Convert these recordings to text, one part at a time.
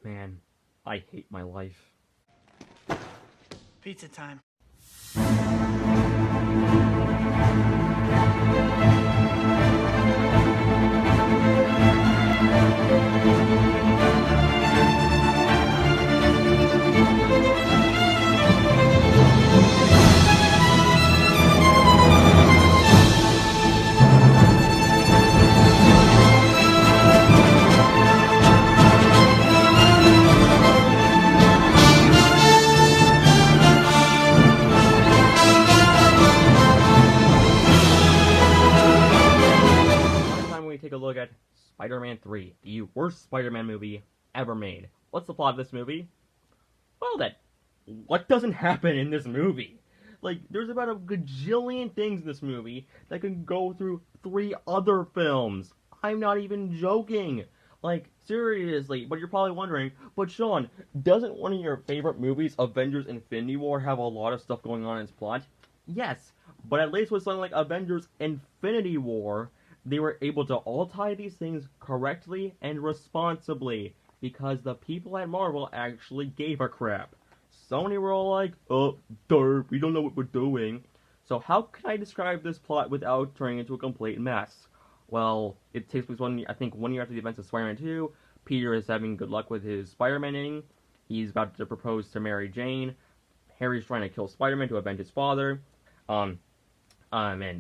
Man, I hate my life. Pizza time. Last time we take a look at Spider-Man 3, the worst Spider-Man movie ever made. What's the plot of this movie? Well then, what doesn't happen in this movie? Like, there's about a gajillion things in this movie that can go through 3 other films. I'm not even joking. Like, seriously, but you're probably wondering, but Sean, doesn't one of your favorite movies, Avengers Infinity War, have a lot of stuff going on in its plot? Yes, but at least with something like Avengers Infinity War, they were able to all tie these things correctly and responsibly, because the people at Marvel actually gave a crap. Sony were all like, oh, derp, we don't know what we're doing. So how can I describe this plot without turning it into a complete mess? Well, it takes place one year after the events of Spider-Man 2. Peter is having good luck with his Spider-Maning. He's about to propose to Mary Jane. Harry's trying to kill Spider-Man to avenge his father. And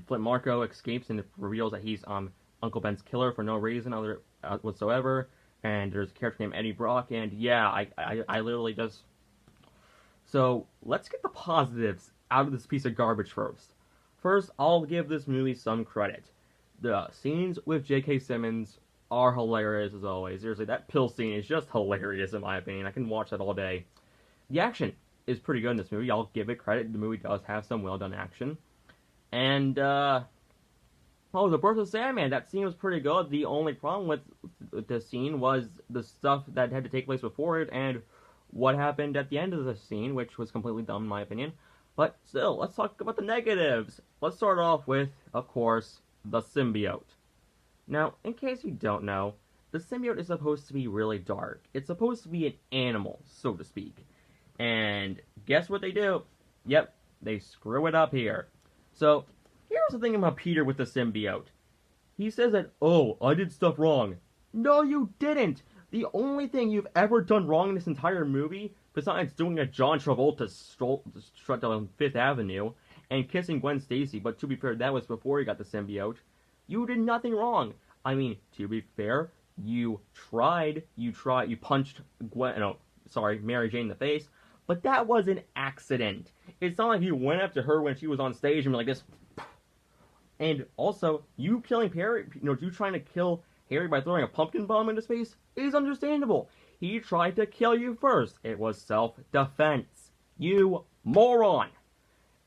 Flint Marko escapes and reveals that he's Uncle Ben's killer for no reason whatsoever. And there's a character named Eddie Brock, and yeah, I literally just... So, let's get the positives out of this piece of garbage first. First, I'll give this movie some credit. The scenes with J.K. Simmons are hilarious as always. Seriously, that pill scene is just hilarious in my opinion. I can watch that all day. The action is pretty good in this movie. I'll give it credit. The movie does have some well done action. And, the birth of Sandman, that scene was pretty good. The only problem with the scene was the stuff that had to take place before it, and what happened at the end of the scene, which was completely dumb in my opinion. But still, let's talk about the negatives. Let's start off with, of course, the symbiote. Now, in case you don't know, the symbiote is supposed to be really dark. It's supposed to be an animal, so to speak. And guess what they do? Yep, they screw it up here. So, here's the thing about Peter with the symbiote. He says that, oh, I did stuff wrong. No, you didn't! The only thing you've ever done wrong in this entire movie, besides doing a John Travolta strut down Fifth Avenue, and kissing Gwen Stacy, but to be fair, that was before he got the symbiote, you did nothing wrong. I mean, to be fair, you punched Mary Jane in the face, but that was an accident. It's not like you went up to her when she was on stage and were like this. And also, you trying to kill Harry by throwing a pumpkin bomb into space is understandable. He tried to kill you first. It was self-defense. You moron!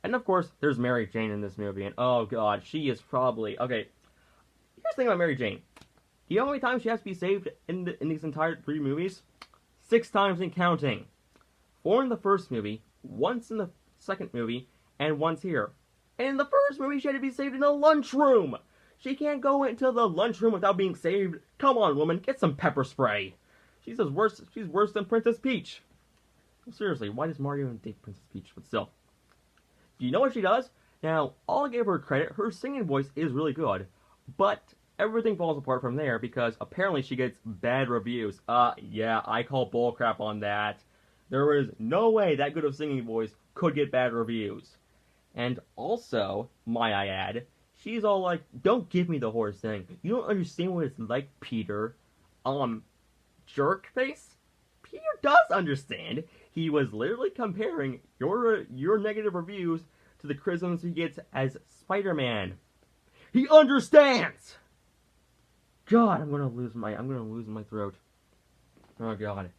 And of course, there's Mary Jane in this movie, and oh god, she is probably... Okay, here's the thing about Mary Jane. You know how many times she has to be saved in these entire 3 movies? 6 times and counting. 4 in the first movie, once in the second movie, and once here. And in the first movie, she had to be saved in the lunchroom! She can't go into the lunchroom without being saved. Come on, woman, get some pepper spray. She's worse than Princess Peach. Seriously, why does Mario date Princess Peach? But still. Do you know what she does? Now, I'll give her credit, her singing voice is really good, but everything falls apart from there because apparently she gets bad reviews. Yeah, I call bullcrap on that. There is no way that good of singing voice could get bad reviews. And also, might I add, she's all like, don't give me the horse thing. You don't understand what it's like, Peter. Jerk face? Peter does understand. He was literally comparing your negative reviews to the criticisms he gets as Spider-Man. He understands! God, I'm gonna lose my throat. Oh god.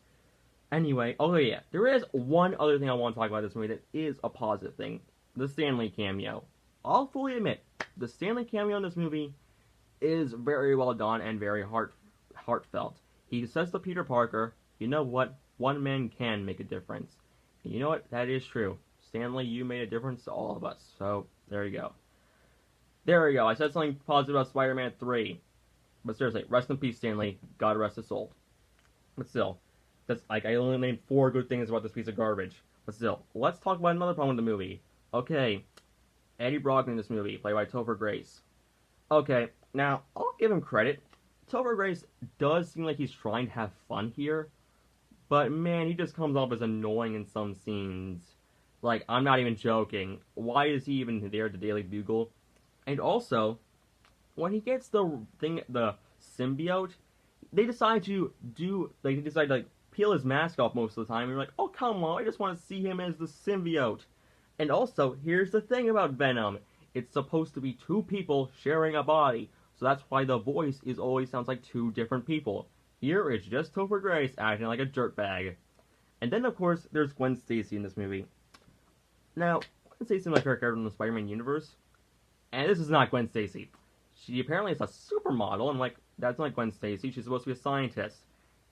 Anyway, oh yeah, there is one other thing I want to talk about this movie that is a positive thing. The Stan Lee cameo. I'll fully admit, the Stan Lee cameo in this movie is very well done and very heartfelt. He says to Peter Parker, you know what? One man can make a difference. And you know what? That is true. Stan Lee, you made a difference to all of us. So, there you go. There we go. I said something positive about Spider-Man 3. But seriously, rest in peace, Stan Lee. God rest his soul. But still, That's like I only named 4 good things about this piece of garbage. But still, let's talk about another problem with the movie. Okay, Eddie Brock in this movie, played by Topher Grace. Okay, now I'll give him credit. Topher Grace does seem like he's trying to have fun here, but man, he just comes off as annoying in some scenes. Like, I'm not even joking. Why is he even there at the Daily Bugle? And also, when he gets the symbiote, they decide to peel his mask off most of the time. And you're like, oh, come on, I just want to see him as the symbiote. And also, here's the thing about Venom. It's supposed to be 2 people sharing a body. So that's why the voice always sounds like 2 different people. Here, it's just Topher Grace acting like a dirtbag. And then, of course, there's Gwen Stacy in this movie. Now, Gwen Stacy is my favorite character in the Spider-Man universe. And this is not Gwen Stacy. She apparently is a supermodel, and like, that's not Gwen Stacy. She's supposed to be a scientist.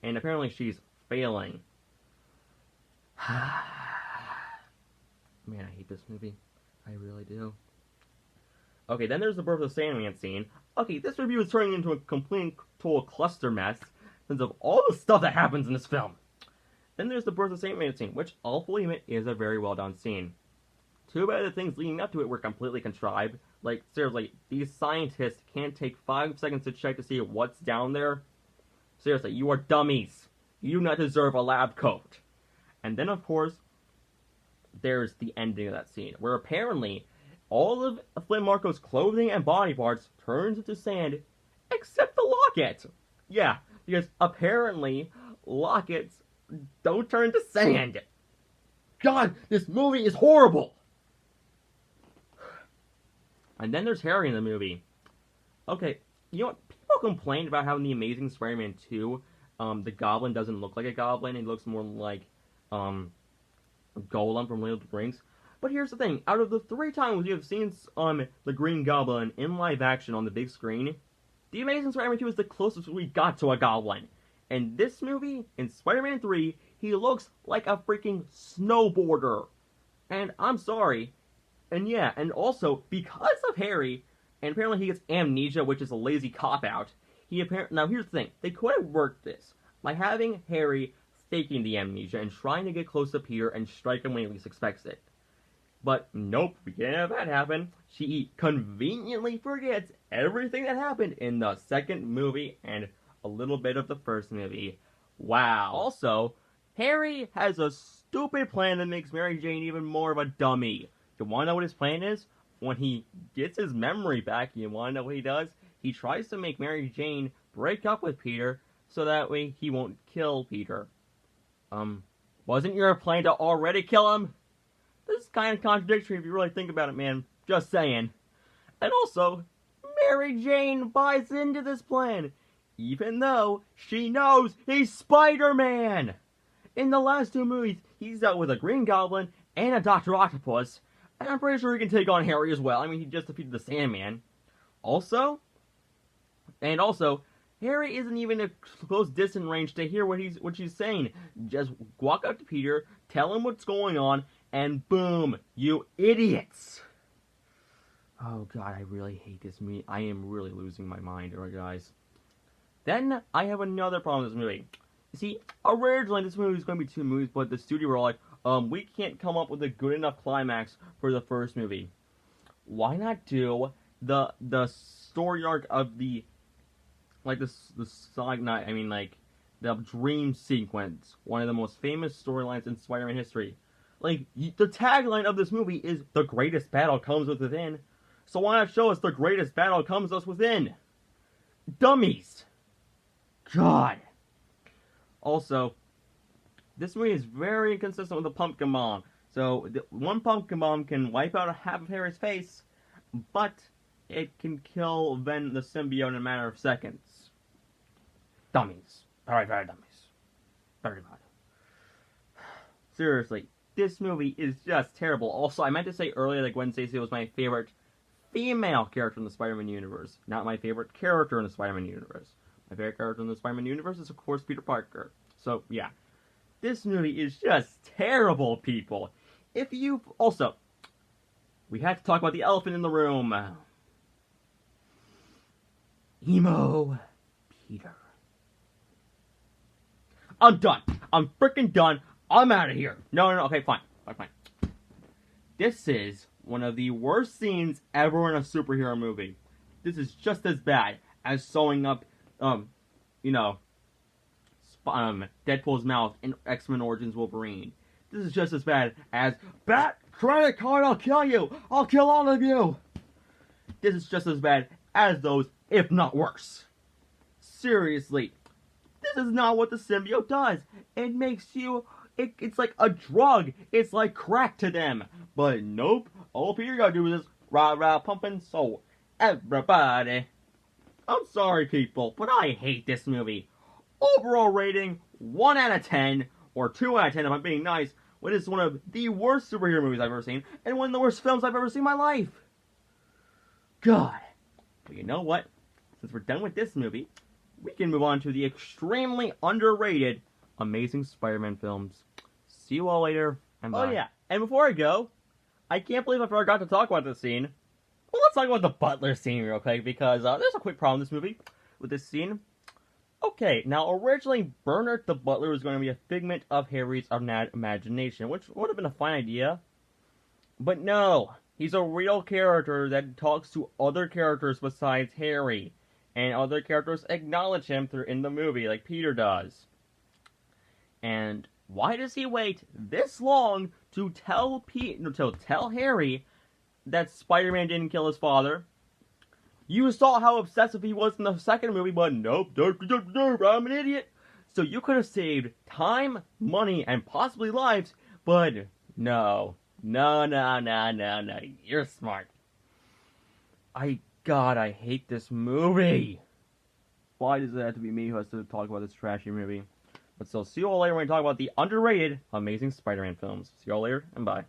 And apparently she's failing. Man, I hate this movie. I really do. Okay, then there's the Birth of Sandman scene. Okay, this review is turning into a complete total cluster mess since of all the stuff that happens in this film. Then there's the Birth of Sandman scene, which I'll fully admit is a very well done scene. Too bad the things leading up to it were completely contrived. Like, seriously, these scientists can't take 5 seconds to check to see what's down there. Seriously, you are dummies. You do not deserve a lab coat. And then, of course, there's the ending of that scene, where apparently all of Flynn Marco's clothing and body parts turns into sand, except the locket. Yeah, because apparently lockets don't turn to sand. God, this movie is horrible. And then there's Harry in the movie. Okay, you know what? People complained about how in The Amazing Spider-Man 2, the Goblin doesn't look like a goblin. He looks more like Golem from Lord of the Rings. But here's the thing. Out of the 3 times we have seen the Green Goblin in live action on the big screen, The Amazing Spider-Man 2 is the closest we got to a goblin. In this movie, in Spider-Man 3, he looks like a freaking snowboarder. And I'm sorry. And yeah, and also, because of Harry, and apparently he gets amnesia, which is a lazy cop-out, now here's the thing. They could have worked this by having Harry faking the amnesia and trying to get close to Peter and strike him when he least expects it. But nope, we can't have that happen. She conveniently forgets everything that happened in the second movie and a little bit of the first movie. Wow. Also, Harry has a stupid plan that makes Mary Jane even more of a dummy. You wanna know what his plan is? When he gets his memory back, you wanna know what he does? He tries to make Mary Jane break up with Peter so that way he won't kill Peter. Wasn't your plan to already kill him? This is kind of contradictory if you really think about it, man. Just saying. And also, Mary Jane buys into this plan, even though she knows he's Spider-Man! In the last 2 movies, he's dealt with a Green Goblin and a Dr. Octopus, and I'm pretty sure he can take on Harry as well. I mean, he just defeated the Sandman. Also, Harry isn't even a close distant range to hear what she's saying. Just walk up to Peter, tell him what's going on, and boom, you idiots! Oh god, I really hate this movie. I am really losing my mind, alright guys. Then, I have another problem with this movie. You see, originally this movie was going to be 2 movies, but the studio were like, we can't come up with a good enough climax for the first movie. Why not do the story arc of the dream sequence, one of the most famous storylines in Spider-Man history. Like, the tagline of this movie is, the greatest battle comes within. So why not show us the greatest battle comes us within? Dummies! God. Also, this movie is very inconsistent with the pumpkin bomb. So, one pumpkin bomb can wipe out half of Harry's face, but it can kill Ven the symbiote in a matter of seconds. Dummies. Very, very dummies. Very bad. Seriously, this movie is just terrible. Also, I meant to say earlier that Gwen Stacy was my favorite female character in the Spider-Man universe, not my favorite character in the Spider-Man universe. My favorite character in the Spider-Man universe is, of course, Peter Parker. So, yeah. This movie is just terrible, people. Also, we had to talk about the elephant in the room. Emo Peter. I'm done. I'm freaking done. I'm out of here. No, okay, fine. Fine. This is one of the worst scenes ever in a superhero movie. This is just as bad as sewing up, Deadpool's mouth in X-Men Origins Wolverine. This is just as bad as Bat Credit Card, I'll kill you! I'll kill all of you! This is just as bad as those, if not worse. Seriously, this is not what the symbiote does. It makes you... It's like a drug. It's like crack to them. But nope. All Peter gotta do is just rah-rah pumping soul. Everybody. I'm sorry, people, but I hate this movie. Overall rating, 1 out of 10, or 2 out of 10 if I'm being nice, but it's one of the worst superhero movies I've ever seen, and one of the worst films I've ever seen in my life. God. But you know what? Since we're done with this movie, we can move on to the extremely underrated Amazing Spider-Man films. See you all later, and bye. Oh yeah, and before I go, I can't believe I forgot to talk about this scene. Well, let's talk about the Butler scene real quick, because there's a quick problem in this movie with this scene. Okay, now originally Bernard the Butler was going to be a figment of Harry's imagination, which would have been a fine idea. But no, he's a real character that talks to other characters besides Harry, and other characters acknowledge him in the movie, like Peter does. And why does he wait this long to tell Harry that Spider-Man didn't kill his father? You saw how obsessive he was in the second movie, but nope, I'm an idiot. So you could have saved time, money, and possibly lives, but no. You're smart. God, I hate this movie. Why does it have to be me who has to talk about this trashy movie? But still, see you all later when we talk about the underrated Amazing Spider-Man films. See you all later, and bye.